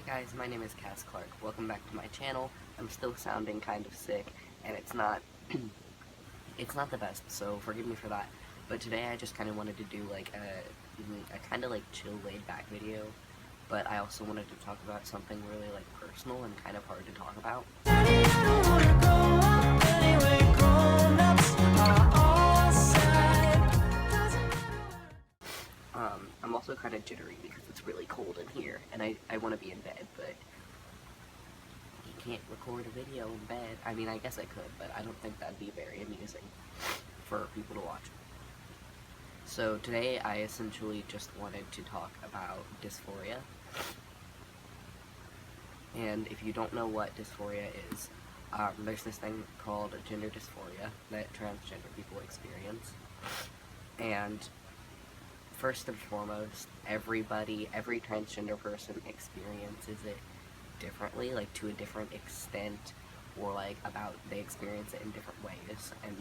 Guys, my name is Cass Clark. Welcome back to my channel. I'm still sounding kind of sick, and it's not it's not the best, so forgive me for that. But today I just kind of wanted to do like a kind of like chill, laid back video. But I also wanted to talk about something really like personal and kind of hard to talk about. I'm also kind of jittery because it's really cold in here, and I want to be in bed, but you can't record a video in bed. I mean, I guess I could, but I don't think that'd be very amusing for people to watch. So today I essentially just wanted to talk about dysphoria. And if you don't know what dysphoria is, there's this thing called gender dysphoria that transgender people experience. And first and foremost, every transgender person experiences it differently, like to a different extent, or like they experience it in different ways, and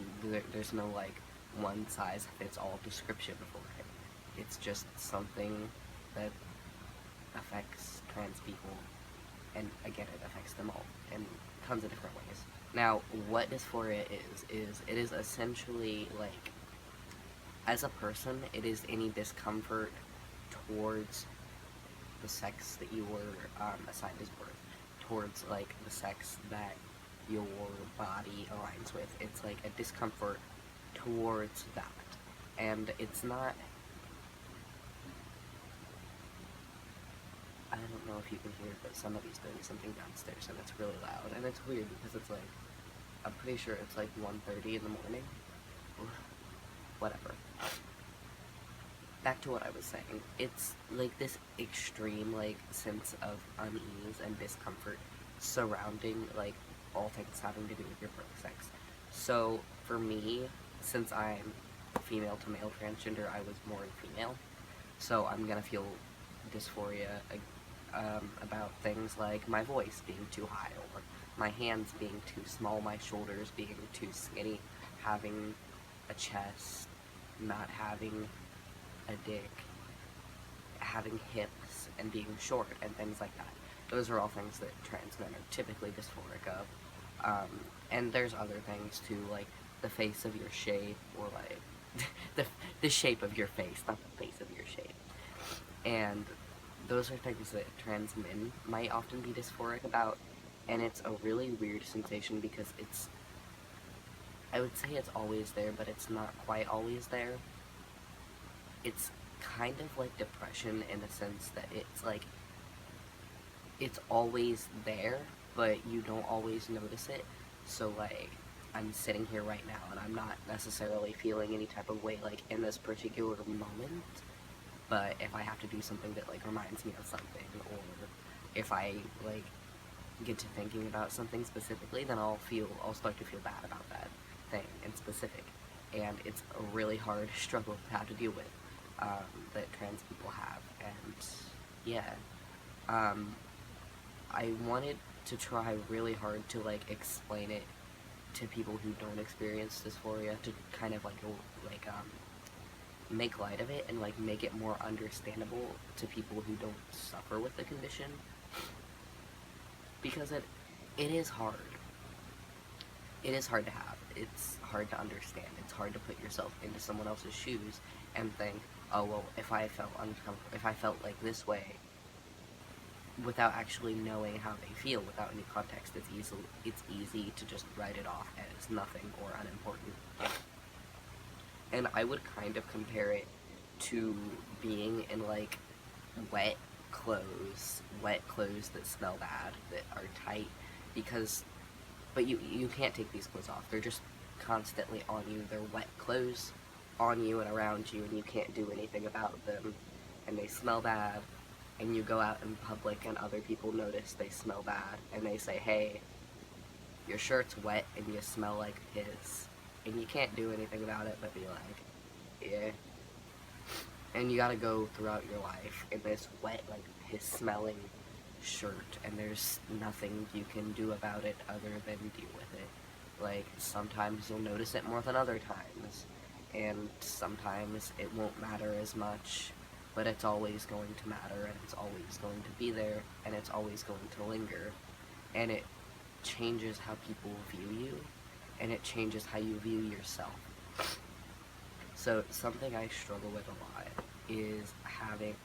there's no like one size fits all description for it. It's just something that affects trans people, and again, it affects them all in tons of different ways. Now, what dysphoria is it is essentially like, as a person, it is any discomfort towards the sex that you were assigned as birth, towards like the sex that your body aligns with. It's like a discomfort towards that, and it's not, I don't know if you can hear it, but somebody's doing something downstairs and it's really loud, and it's weird because it's like, I'm pretty sure it's like 1:30 in the morning. Whatever. Back to what I was saying. It's like this extreme like sense of unease and discomfort surrounding like all things having to do with your birth sex. So for me, since I'm female to male transgender, I was born female, so I'm gonna feel dysphoria about things like my voice being too high, or my hands being too small, my shoulders being too skinny, having a chest, not having a dick, having hips, and being short, and things like that. Those are all things that trans men are typically dysphoric of. And there's other things too, like the face of your shape, or like the shape of your face, not the face of your shape. And those are things that trans men might often be dysphoric about, and it's a really weird sensation because it's, I would say it's always there, but it's not quite always there. It's kind of like depression in the sense that it's like, it's always there, but you don't always notice it. So like, I'm sitting here right now and I'm not necessarily feeling any type of way like in this particular moment, but if I have to do something that like reminds me of something, or if I like get to thinking about something specifically, then I'll start to feel bad about that thing in specific, and it's a really hard struggle to have to deal with, that trans people have. And yeah, I wanted to try really hard to like explain it to people who don't experience dysphoria, to kind of like make light of it and like make it more understandable to people who don't suffer with the condition, because it is hard. It is hard to have. It's hard to understand. It's hard to put yourself into someone else's shoes and think, oh well, if I felt uncomfortable, if I felt like this way, without actually knowing how they feel, without any context, it's easy to just write it off as nothing or unimportant. And I would kind of compare it to being in like wet clothes that smell bad, that are tight, but you can't take these clothes off. They're just constantly on you. They're wet clothes on you and around you, and you can't do anything about them, and they smell bad, and you go out in public and other people notice they smell bad, and they say, hey, your shirt's wet and you smell like piss, and you can't do anything about it but be like, yeah. And you gotta go throughout your life in this wet, like piss smelling shirt, and there's nothing you can do about it other than deal with it. Like, sometimes you'll notice it more than other times, and sometimes it won't matter as much, but it's always going to matter, and it's always going to be there, and it's always going to linger, and it changes how people view you, and it changes how you view yourself. So something I struggle with a lot is having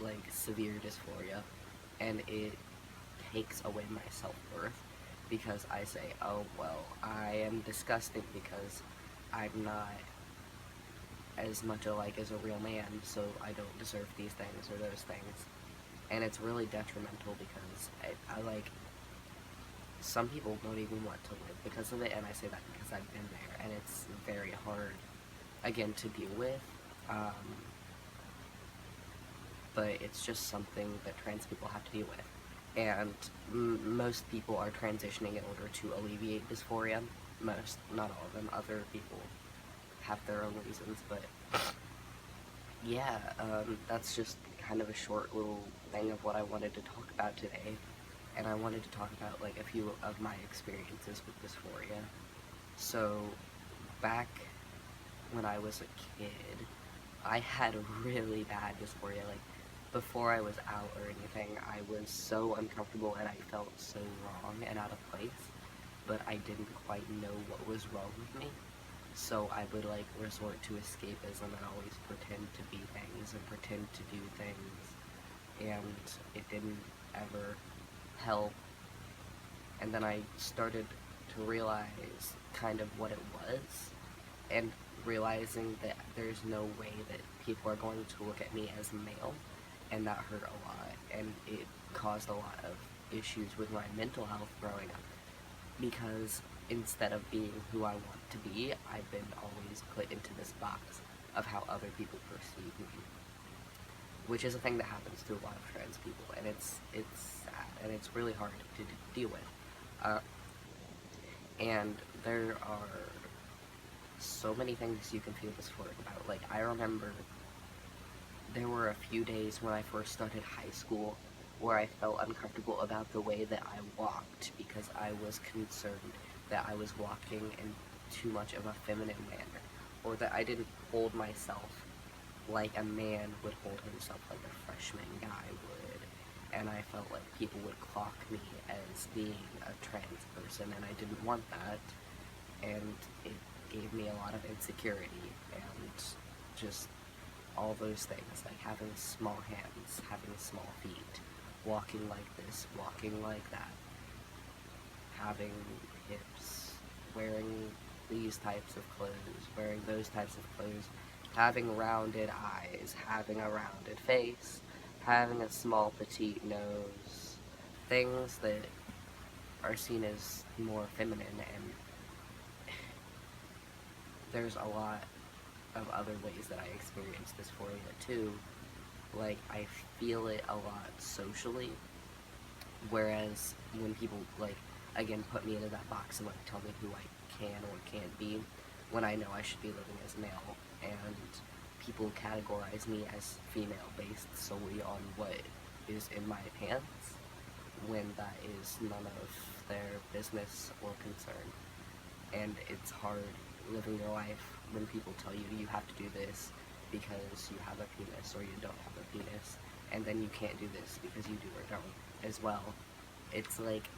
like severe dysphoria, and it takes away my self-worth because I say, oh well, I am disgusting because I'm not as much alike as a real man, so I don't deserve these things or those things. And it's really detrimental because I like, some people don't even want to live because of it, and I say that because I've been there, and it's very hard, again, to deal with. Um, but it's just something that trans people have to deal with. And most people are transitioning in order to alleviate dysphoria. Most, not all of them. Other people have their own reasons, but yeah, that's just kind of a short little thing of what I wanted to talk about today. And I wanted to talk about like a few of my experiences with dysphoria. So back when I was a kid, I had really bad dysphoria. Like, before I was out or anything, I was so uncomfortable and I felt so wrong and out of place, but I didn't quite know what was wrong with me. So I would like resort to escapism and always pretend to be things and pretend to do things, and it didn't ever help. And then I started to realize kind of what it was, and realizing that there's no way that people are going to look at me as male, and that hurt a lot, and it caused a lot of issues with my mental health growing up, because instead of being who I want to be, I've been always put into this box of how other people perceive me, which is a thing that happens to a lot of trans people, and it's sad, and it's really hard to deal with. Uh, and there are so many things you can feel dysphoric about. Like, I remember there were a few days when I first started high school where I felt uncomfortable about the way that I walked because I was concerned that I was walking in too much of a feminine manner, or that I didn't hold myself like a man would hold himself, like a freshman guy would, and I felt like people would clock me as being a trans person, and I didn't want that, and it gave me a lot of insecurity, and just all those things, like having small hands, having small feet, walking like this, walking like that, having hips, wearing these types of clothes, wearing those types of clothes, having rounded eyes, having a rounded face, having a small petite nose, things that are seen as more feminine, and there's a lot of other ways that I experience dysphoria too. Like, I feel it a lot socially, whereas when people, like, again, put me into that box and, like, tell me who I can or can't be, when I know I should be living as male, and people categorize me as female based solely on what is in my pants, when that is none of their business or concern. And it's hard living your life when people tell you you have to do this because you have a penis or you don't have a penis, and then you can't do this because you do or don't as well. It's like,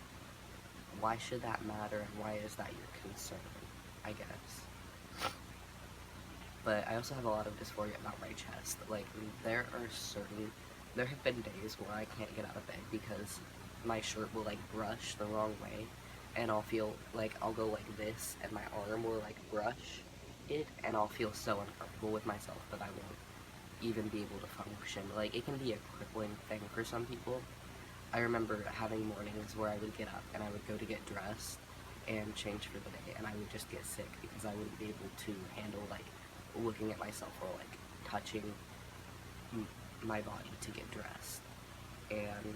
why should that matter, and why is that your concern, I guess? But I also have a lot of dysphoria about my chest. Like, there have been days where I can't get out of bed because my shirt will, like, brush the wrong way, and I'll feel like I'll go like this, and my arm will, like, brush it, and I'll feel so uncomfortable with myself that I won't even be able to function. Like, it can be a crippling thing for some people. I remember having mornings where I would get up and I would go to get dressed and change for the day, and I would just get sick because I wouldn't be able to handle, like, looking at myself or, like, touching my body to get dressed. And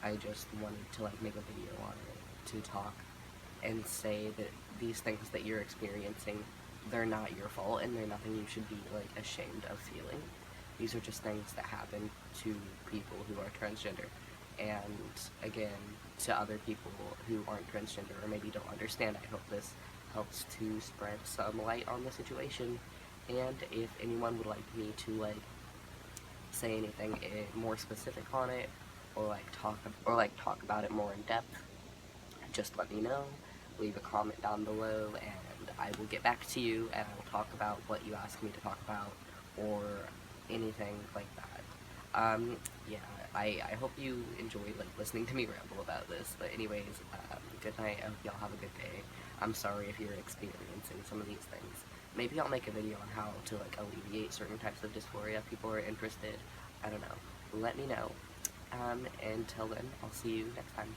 I just wanted to, like, make a video on it to talk and say that these things that you're experiencing, they're not your fault, and they're nothing you should be, like, ashamed of feeling. These are just things that happen to people who are transgender. And again, to other people who aren't transgender or maybe don't understand, I hope this helps to spread some light on the situation. And if anyone would like me to like say anything more specific on it, or like talk about it more in depth, just let me know. Leave a comment down below, and I will get back to you, and I will talk about what you asked me to talk about, or anything like that. Yeah, I hope you enjoyed like listening to me ramble about this. But anyways, good night. I hope y'all have a good day. I'm sorry if you're experiencing some of these things. Maybe I'll make a video on how to like alleviate certain types of dysphoria if people are interested. I don't know. Let me know. Until then, I'll see you next time.